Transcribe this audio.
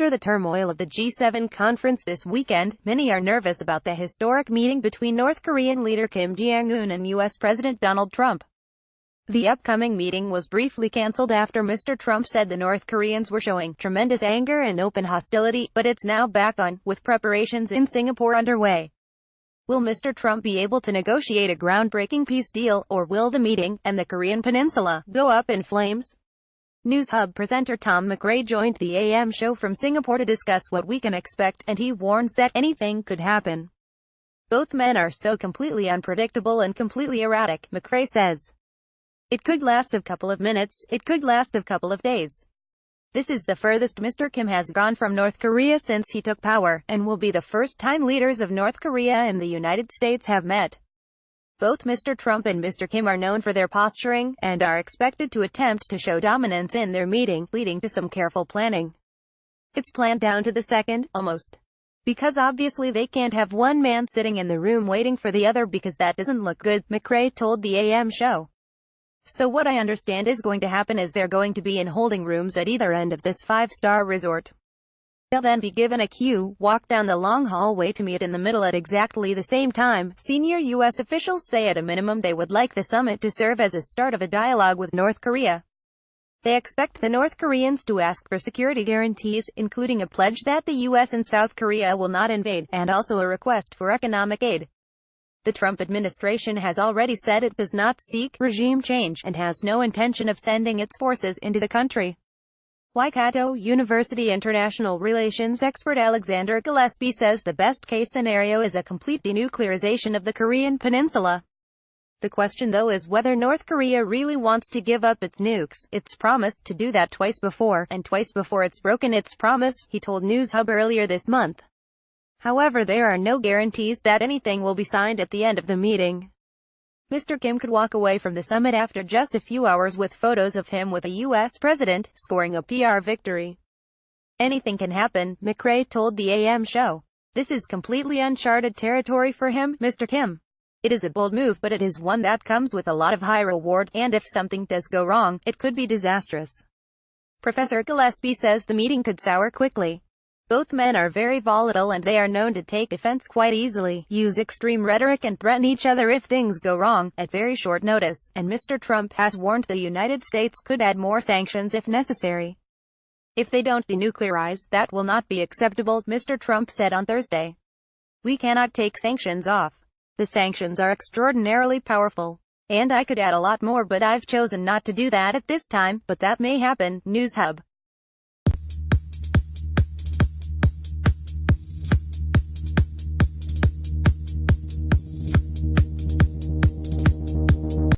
After the turmoil of the G7 conference this weekend, many are nervous about the historic meeting between North Korean leader Kim Jong-un and U.S. President Donald Trump. The upcoming meeting was briefly cancelled after Mr. Trump said the North Koreans were showing tremendous anger and open hostility, but it's now back on, with preparations in Singapore underway. Will Mr. Trump be able to negotiate a groundbreaking peace deal, or will the meeting, and the Korean peninsula, go up in flames? News Hub presenter Tom McRae joined the AM show from Singapore to discuss what we can expect, and he warns that anything could happen. Both men are so completely unpredictable and completely erratic, McRae says. It could last a couple of minutes, it could last a couple of days. This is the furthest Mr. Kim has gone from North Korea since he took power, and will be the first time leaders of North Korea and the United States have met. Both Mr. Trump and Mr. Kim are known for their posturing, and are expected to attempt to show dominance in their meeting, leading to some careful planning. It's planned down to the second, almost. Because obviously they can't have one man sitting in the room waiting for the other because that doesn't look good, McRae told the AM show. So what I understand is going to happen is they're going to be in holding rooms at either end of this 5-star resort. They'll then be given a cue, walk down the long hallway to meet in the middle at exactly the same time. Senior U.S. officials say at a minimum they would like the summit to serve as a start of a dialogue with North Korea. They expect the North Koreans to ask for security guarantees, including a pledge that the U.S. and South Korea will not invade, and also a request for economic aid. The Trump administration has already said it does not seek regime change, and has no intention of sending its forces into the country. Waikato University international relations expert Alexander Gillespie says the best-case scenario is a complete denuclearization of the Korean peninsula. The question though is whether North Korea really wants to give up its nukes. It's promised to do that twice before, and twice before it's broken its promise, he told News Hub earlier this month. However, there are no guarantees that anything will be signed at the end of the meeting. Mr. Kim could walk away from the summit after just a few hours with photos of him with a U.S. president, scoring a PR victory. Anything can happen, McRae told the AM show. This is completely uncharted territory for him, Mr. Kim. It is a bold move, but it is one that comes with a lot of high reward, and if something does go wrong, it could be disastrous. Professor Gillespie says the meeting could sour quickly. Both men are very volatile and they are known to take offense quite easily, use extreme rhetoric and threaten each other if things go wrong, at very short notice, and Mr. Trump has warned the United States could add more sanctions if necessary. If they don't denuclearize, that will not be acceptable, Mr. Trump said on Thursday. We cannot take sanctions off. The sanctions are extraordinarily powerful. And I could add a lot more, but I've chosen not to do that at this time, but that may happen, News Hub.